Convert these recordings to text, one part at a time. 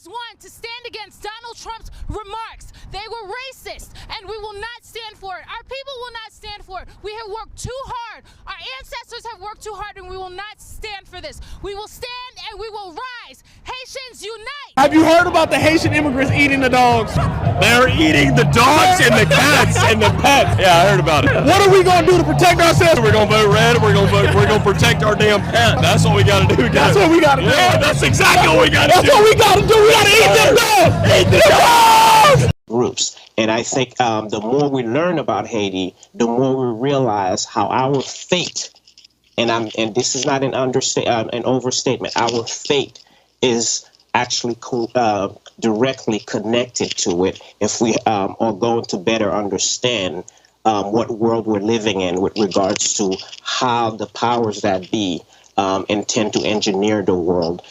one to stand against Donald Trump's remarks. They were racist, and we will not stand for it. Our people will not stand for it. We have worked too hard. Our ancestors have worked too hard, and we will not stand for this. We will stand and we will rise. Haitians unite! Have you heard about the Haitian immigrants eating the dogs? They're eating the dogs and the cats and the pets. Yeah, I heard about it. What are we going to do to protect ourselves? We're going to vote red. We're going to protect our damn pet. That's what we got to do, guys. That's what we got to do. Yeah, that's exactly what we got to do. That's what we got to do. We got to eat them dogs. Eat the dogs. Groups. And I think the more we learn about Haiti, the more we realize how our fate, and this is not an overstatement, our fate is actually directly connected to it if we are going to better understand what world we're living in with regards to how the powers that be intend to engineer the world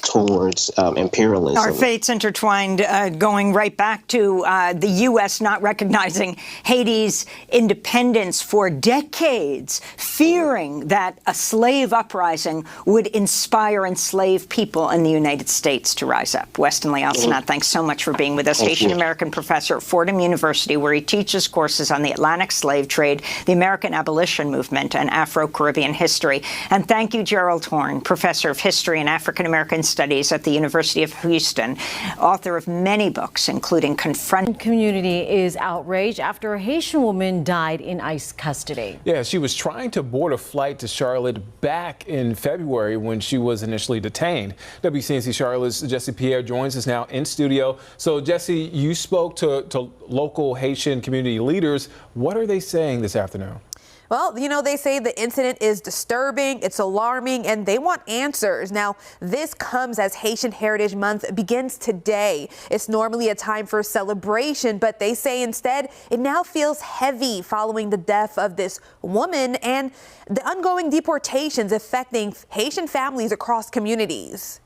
towards imperialism. Our fates intertwined, going right back to the U.S. not recognizing Haiti's independence for decades, fearing that a slave uprising would inspire enslaved people in the United States to rise up. Weston Leal Snott, thanks so much for being with us. Haitian-American professor at Fordham University, where he teaches courses on the Atlantic slave trade, the American abolition movement, and Afro-Caribbean history. And thank you, Gerald Horne, professor of history and African-American studies at the University of Houston, author of many books, including Confront. Community is outraged after a Haitian woman died in ICE custody. Yeah, she was trying to board a flight to Charlotte back in February when she was initially detained. WCNC Charlotte's Jesse Pierre joins us now in studio. So, Jesse, you spoke to local Haitian community leaders. What are they saying this afternoon? Well, you know, they say the incident is disturbing, it's alarming, and they want answers. Now, this comes as Haitian Heritage Month begins today. It's normally a time for celebration, but they say instead it now feels heavy following the death of this woman and the ongoing deportations affecting Haitian families across communities.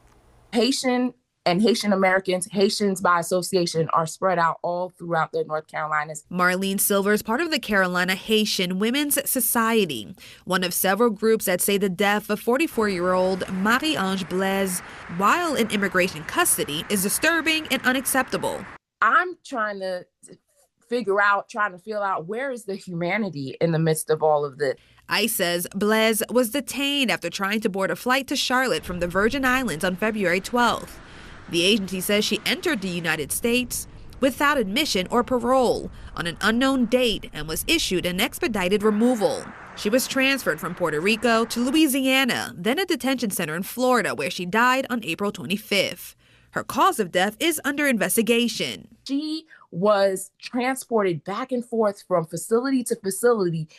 Haitian and Haitian Americans, Haitians by association, are spread out all throughout the North Carolinas. Marlene Silver is part of the Carolina Haitian Women's Society, one of several groups that say the death of 44-year-old Marie-Ange Blaise while in immigration custody is disturbing and unacceptable. I'm trying to feel out where is the humanity in the midst of all of this. ICE says Blaise was detained after trying to board a flight to Charlotte from the Virgin Islands on February 12th. The agency says she entered the United States without admission or parole on an unknown date and was issued an expedited removal. She was transferred from Puerto Rico to Louisiana, then a detention center in Florida, where she died on April 25th. Her cause of death is under investigation. She was transported back and forth from facility to facility.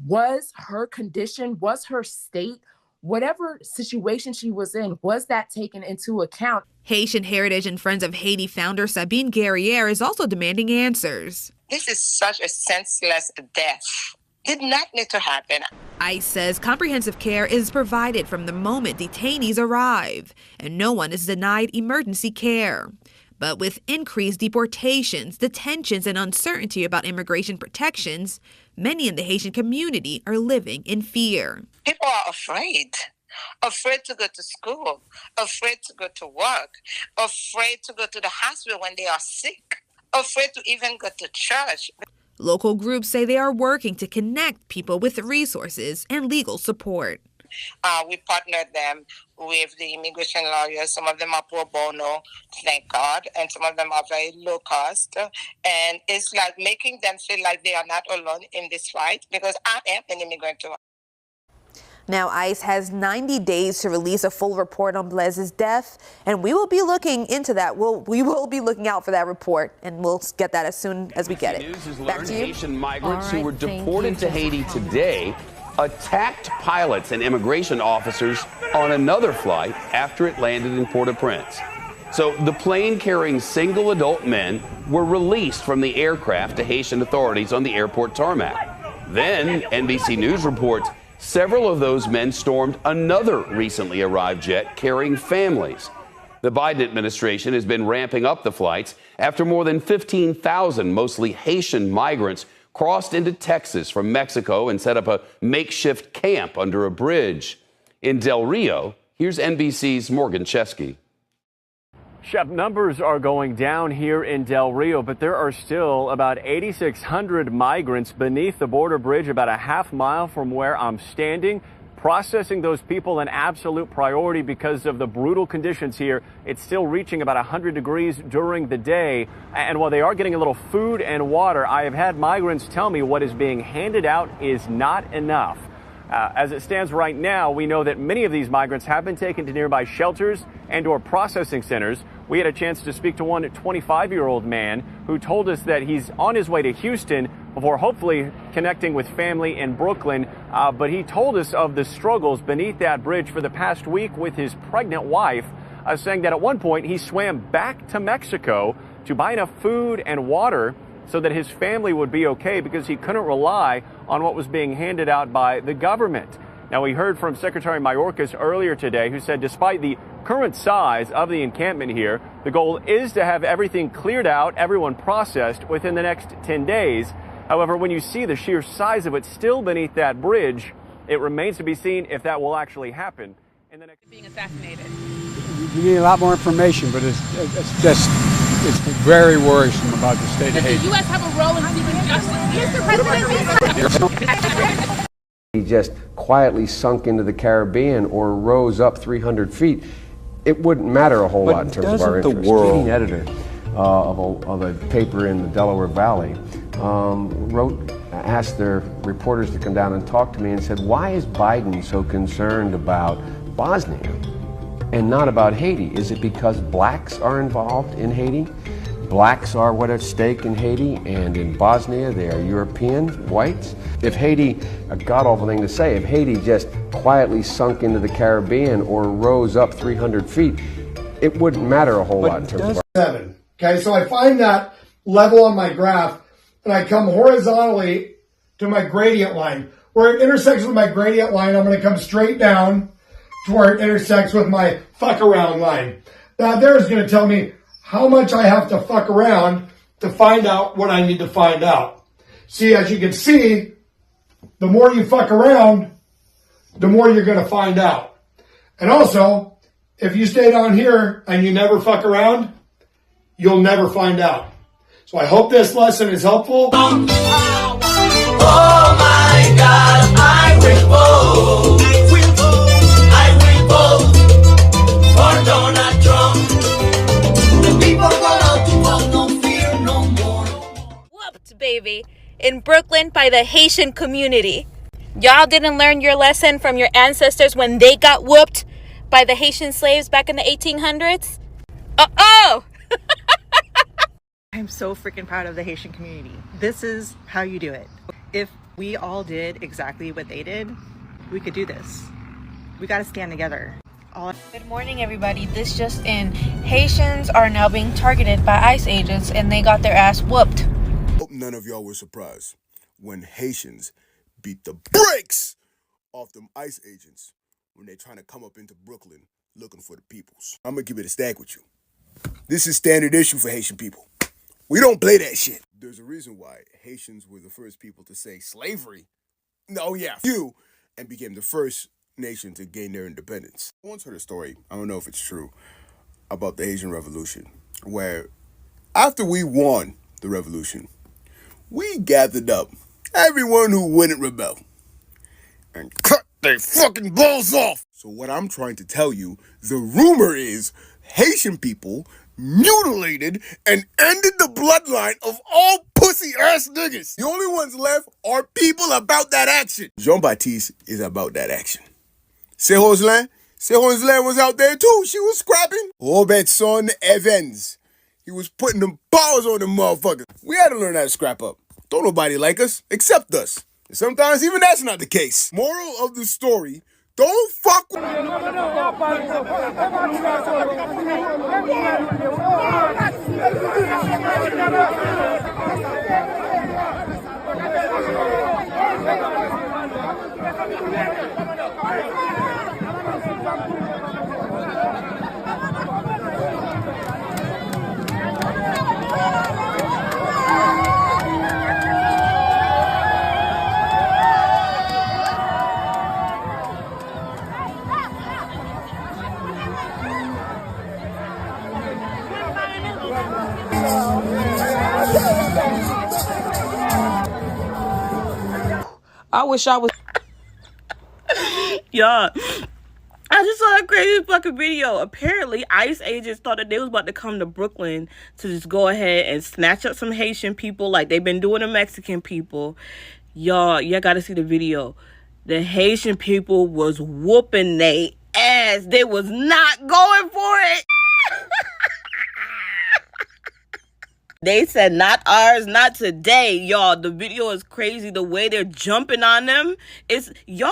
Was her condition, was her state, whatever situation she was in, was that taken into account? Haitian Heritage and Friends of Haiti founder Sabine Guerriere is also demanding answers. This is such a senseless death. Did not need to happen. ICE says comprehensive care is provided from the moment detainees arrive, and no one is denied emergency care. But with increased deportations, detentions, and uncertainty about immigration protections, many in the Haitian community are living in fear. People are afraid to go to school, afraid to go to work, afraid to go to the hospital when they are sick, afraid to even go to church. Local groups say they are working to connect people with resources and legal support. We partnered them with the immigration lawyers. Some of them are pro bono, thank God, and some of them are very low cost. And it's like making them feel like they are not alone in this fight, because I am an immigrant too. Now, ICE has 90 days to release a full report on Blaise's death, and we will be looking into that. We will be looking out for that report, and we'll get that as soon as we get it. Back to you. Haitian migrants who were deported to Haiti today attacked pilots and immigration officers on another flight after it landed in Port-au-Prince. So the plane carrying single adult men were released from the aircraft to Haitian authorities on the airport tarmac. Then NBC News reports several of those men stormed another recently arrived jet carrying families. The Biden administration has been ramping up the flights after more than 15,000 mostly Haitian migrants crossed into Texas from Mexico and set up a makeshift camp under a bridge. In Del Rio, here's NBC's Morgan Chesky. Shep, numbers are going down here in Del Rio, but there are still about 8,600 migrants beneath the border bridge about a half mile from where I'm standing. Processing those people an absolute priority because of the brutal conditions here. It's still reaching about 100 degrees during the day. And while they are getting a little food and water, I have had migrants tell me what is being handed out is not enough. As it stands right now, we know that many of these migrants have been taken to nearby shelters and or processing centers. We had a chance to speak to one 25-year-old man who told us that he's on his way to Houston before hopefully connecting with family in Brooklyn. But he told us of the struggles beneath that bridge for the past week with his pregnant wife, saying that at one point he swam back to Mexico to buy enough food and water so that his family would be okay because he couldn't rely on what was being handed out by the government. Now, we heard from Secretary Mayorkas earlier today, who said despite the current size of the encampment here, the goal is to have everything cleared out, everyone processed within the next 10 days. However, when you see the sheer size of it still beneath that bridge, it remains to be seen if that will actually happen in the next being assassinated. We need a lot more information, but it's very worrisome about the state of Haiti. Does the U.S. have a role in seeking justice? Mr. President, he just quietly sunk into the Caribbean or rose up 300 feet. It wouldn't matter a whole lot in terms of our interest. The leading editor of a paper in the Delaware Valley asked their reporters to come down and talk to me and said, why is Biden so concerned about Bosnia and not about Haiti? Is it because blacks are involved in Haiti? Blacks are what at stake in Haiti, and in Bosnia they are European whites. If Haiti, a god-awful thing to say, if Haiti just quietly sunk into the Caribbean or rose up 300 feet, it wouldn't matter a whole lot in terms of our... 7. Okay, so I find that level on my graph, and I come horizontally to my gradient line. Where it intersects with my gradient line, I'm going to come straight down to where it intersects with my fuck around line. Now there's going to tell me how much I have to fuck around to find out what I need to find out. See, as you can see, the more you fuck around, the more you're going to find out. And also, if you stay down here and you never fuck around, you'll never find out. So I hope this lesson is helpful. Oh my God, I will vote. I will vote for Donald Trump. The people go out to vote, no fear no more. Whooped, baby. In Brooklyn by the Haitian community. Y'all didn't learn your lesson from your ancestors when they got whooped by the Haitian slaves back in the 1800s? Uh-oh! I'm so freaking proud of the Haitian community. This is how you do it. If we all did exactly what they did, we could do this. We got to stand together. Good morning, everybody. This just in. Haitians are now being targeted by ICE agents, and they got their ass whooped. Hope none of y'all were surprised when Haitians beat the brakes off them ICE agents when they're trying to come up into Brooklyn looking for the peoples. I'm going to keep it a stack with you. This is standard issue for Haitian people. We don't play that shit. There's a reason why Haitians were the first people to say slavery. No, yeah, you, and became the first nation to gain their independence. I once heard a story, I don't know if it's true, about the Haitian Revolution, where after we won the revolution, we gathered up everyone who wouldn't rebel and cut their fucking balls off. So what I'm trying to tell you, the rumor is Haitian people mutilated and ended the bloodline of all pussy-ass niggas. The only ones left are people about that action. Jean-Baptiste is about that action. Serozlin was out there too. She was scrapping. Robertson Evans. He was putting them paws on them motherfuckers. We had to learn how to scrap up. Don't nobody like us except us. And sometimes even that's not the case. Moral of the story, don't fuck with... I wish I was. Y'all, I just saw a crazy fucking video. Apparently, ICE agents thought that they was about to come to Brooklyn to just go ahead and snatch up some Haitian people like they've been doing to Mexican people. Y'all gotta see the video. The Haitian people was whooping they ass. They was not going for it. They said, not ours, not today. Y'all, the video is crazy. The way they're jumping on them. It's, y'all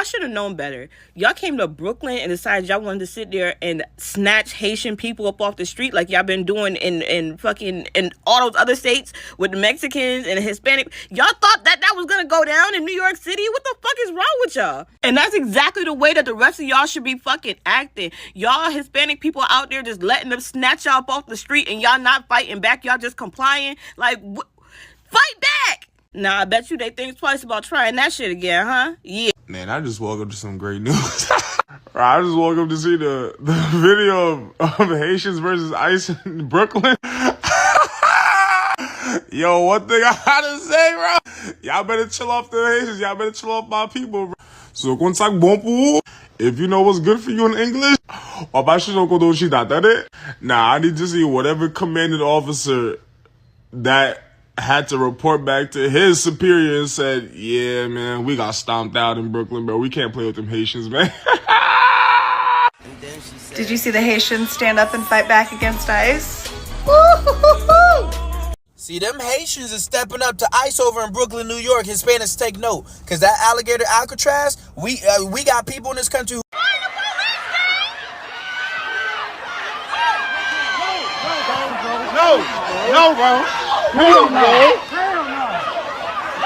should have known better. Y'all came to Brooklyn and decided y'all wanted to sit there and snatch Haitian people up off the street like y'all been doing in all those other states with the Mexicans and the Hispanic. Y'all thought that was gonna go down in New York City? What the fuck is wrong with y'all? And that's exactly the way that the rest of y'all should be fucking acting. Y'all Hispanic people out there just letting them snatch y'all up off the street and y'all not fighting back. Y'all just complying. Like, fight back! Nah, I bet you they think twice about trying that shit again, huh? Yeah. Man, I just woke up to some great news. I just woke up to see the video of Haitians versus ICE in Brooklyn. Yo, one thing I gotta say, bro. Y'all better chill off the Haitians. Y'all better chill off my people, bro. So, contact bon pour. If you know what's good for you in English, nah, I need to see whatever commanding officer that had to report back to his superior and said, yeah, man, we got stomped out in Brooklyn, bro. We can't play with them Haitians, man. Did you see the Haitians stand up and fight back against ICE? See, them Haitians is stepping up to ICE over in Brooklyn, New York. Hispanics take note. Because that alligator Alcatraz, we got people in this country who... No, bro. Hell no. Hell no.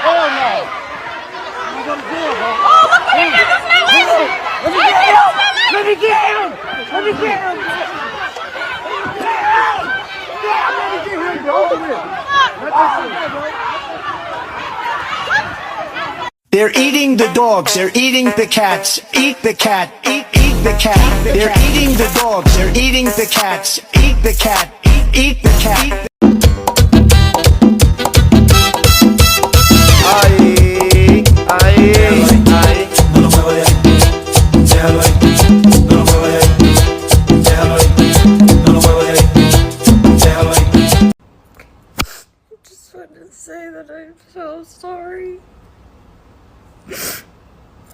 Hell no. Oh, look what he did this man. Let me get him. Let me get him. They're eating the dogs. They're eating the cats. Eat the cat. Eat the cat. They're eating the dogs. They're eating the cats. Eat the cat. Eat the cat. No lo muevo de ahí. Déjalo ahí. No lo muevo de ahí. Déjalo ahí. No lo muevo de ahí. Déjalo ahí. I just wanted to say that I'm so sorry.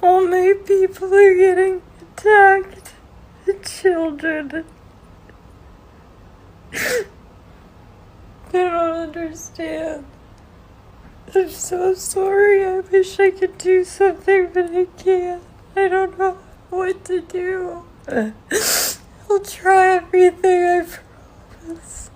All my people are getting attacked. The children. They don't understand. I'm so sorry. I wish I could do something, but I can't. I don't know what to do. I'll try everything, I promise.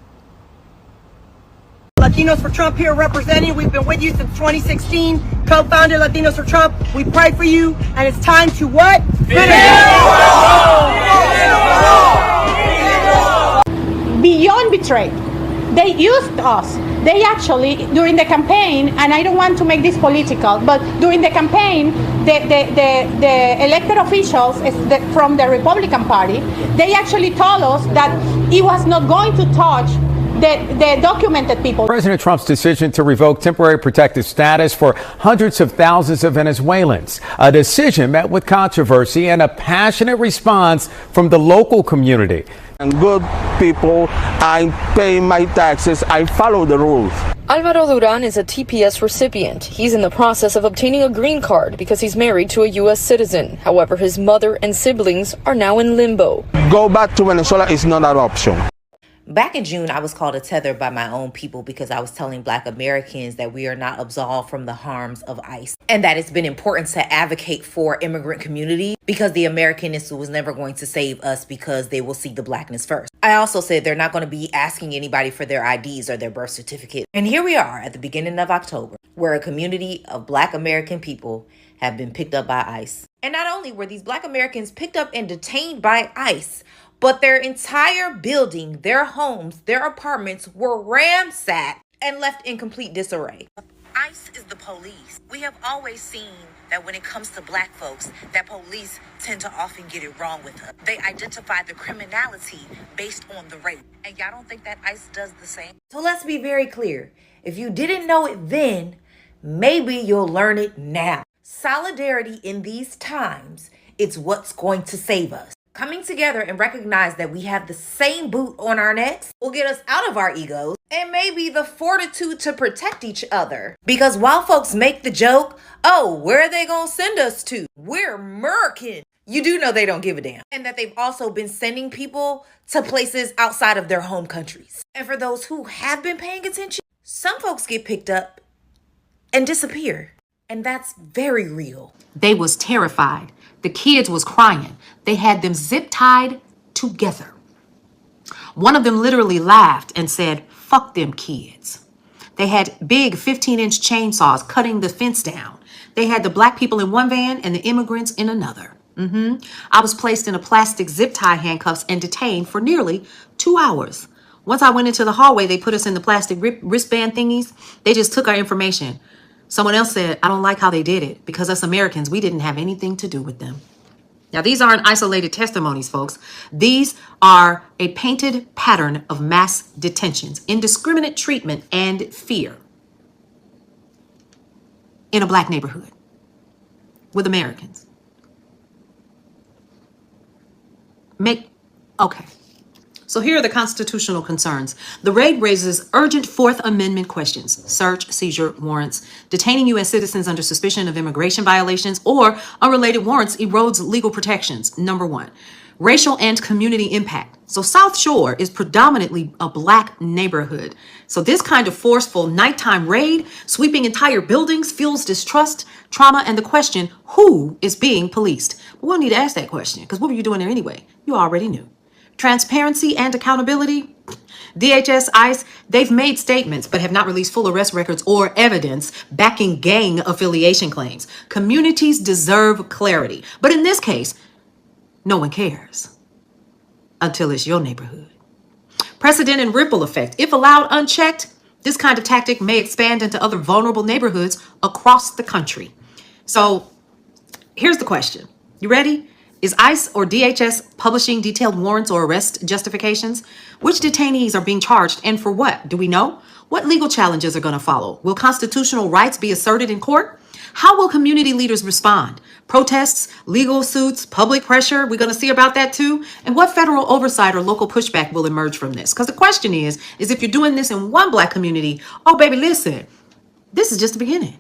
Latinos for Trump here representing. We've been with you since 2016. Co-founded Latinos for Trump. We pray for you, and it's time to what? Beyond betrayed. They used us. They actually, during the campaign, and I don't want to make this political, but during the campaign, the elected officials from the Republican Party, they actually told us that he was not going to touch the documented people. President Trump's decision to revoke temporary protective status for hundreds of thousands of Venezuelans. A decision met with controversy and a passionate response from the local community. I'm good people. I pay my taxes. I follow the rules. Alvaro Duran is a TPS recipient. He's in the process of obtaining a green card because he's married to a U.S. citizen. However, his mother and siblings are now in limbo. Go back to Venezuela is not an option. Back in June, I was called a tether by my own people because I was telling Black Americans that we are not absolved from the harms of ICE and that it's been important to advocate for immigrant community because the Americanness was never going to save us because they will see the Blackness first. I also said they're not going to be asking anybody for their IDs or their birth certificate. And here we are at the beginning of October, where a community of Black American people have been picked up by ICE. And not only were these Black Americans picked up and detained by ICE, but their entire building, their homes, their apartments were ransacked and left in complete disarray. ICE is the police. We have always seen that when it comes to black folks, that police tend to often get it wrong with us. They identify the criminality based on the race. And y'all don't think that ICE does the same? So let's be very clear. If you didn't know it then, maybe you'll learn it now. Solidarity in these times, it's what's going to save us. Coming together and recognize that we have the same boot on our necks will get us out of our egos and maybe the fortitude to protect each other. Because while folks make the joke, oh, where are they gonna send us to? We're American. You do know they don't give a damn. And that they've also been sending people to places outside of their home countries. And for those who have been paying attention, some folks get picked up and disappear. And that's very real. They was terrified. The kids was crying. They had them zip tied together. One of them literally laughed and said, "Fuck them kids." They had big 15-inch chainsaws cutting the fence down. They had the black people in one van and the immigrants in another. I was placed in a plastic zip tie handcuffs and detained for nearly 2 hours. Once I went into the hallway, they put us in the plastic wristband thingies. They just took our information. Someone else said, "I don't like how they did it because us Americans, we didn't have anything to do with them." Now, these aren't isolated testimonies, folks. These are a painted pattern of mass detentions, indiscriminate treatment, and fear in a black neighborhood with Americans. Okay. So here are the constitutional concerns. The raid raises urgent Fourth Amendment questions: search, seizure warrants. Detaining U.S. citizens under suspicion of immigration violations or unrelated warrants erodes legal protections. Number one, racial and community impact. So South Shore is predominantly a black neighborhood. So this kind of forceful nighttime raid, sweeping entire buildings, fuels distrust, trauma, and the question, who is being policed? But we don't need to ask that question, because what were you doing there anyway? You already knew. Transparency and accountability. DHS, ICE, they've made statements but have not released full arrest records or evidence backing gang affiliation claims. Communities deserve clarity. But in this case, no one cares until it's your neighborhood. Precedent and ripple effect. If allowed unchecked, this kind of tactic may expand into other vulnerable neighborhoods across the country. So here's the question. You ready? Is ICE or DHS publishing detailed warrants or arrest justifications? Which detainees are being charged and for what? Do we know? What legal challenges are going to follow? Will constitutional rights be asserted in court? How will community leaders respond? Protests, legal suits, public pressure? We're going to see about that too. And what federal oversight or local pushback will emerge from this? Because the question is if you're doing this in one black community, oh baby, listen, this is just the beginning.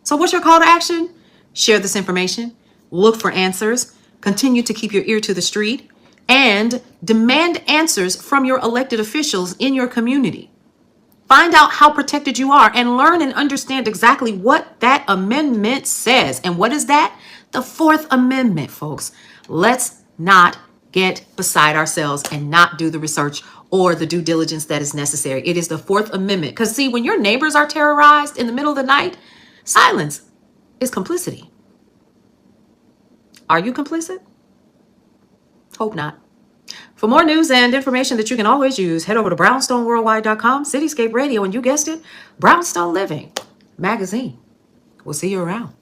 So what's your call to action? Share this information, look for answers, continue to keep your ear to the street, and demand answers from your elected officials in your community. Find out how protected you are and learn and understand exactly what that amendment says. And what is that? The Fourth Amendment, folks. Let's not get beside ourselves and not do the research or the due diligence that is necessary. It is the Fourth Amendment. Because see, when your neighbors are terrorized in the middle of the night, silence is complicity. Are you complicit? Hope not. For more news and information that you can always use, head over to brownstoneworldwide.com, Cityscape Radio, and you guessed it, Brownstone Living Magazine. We'll see you around.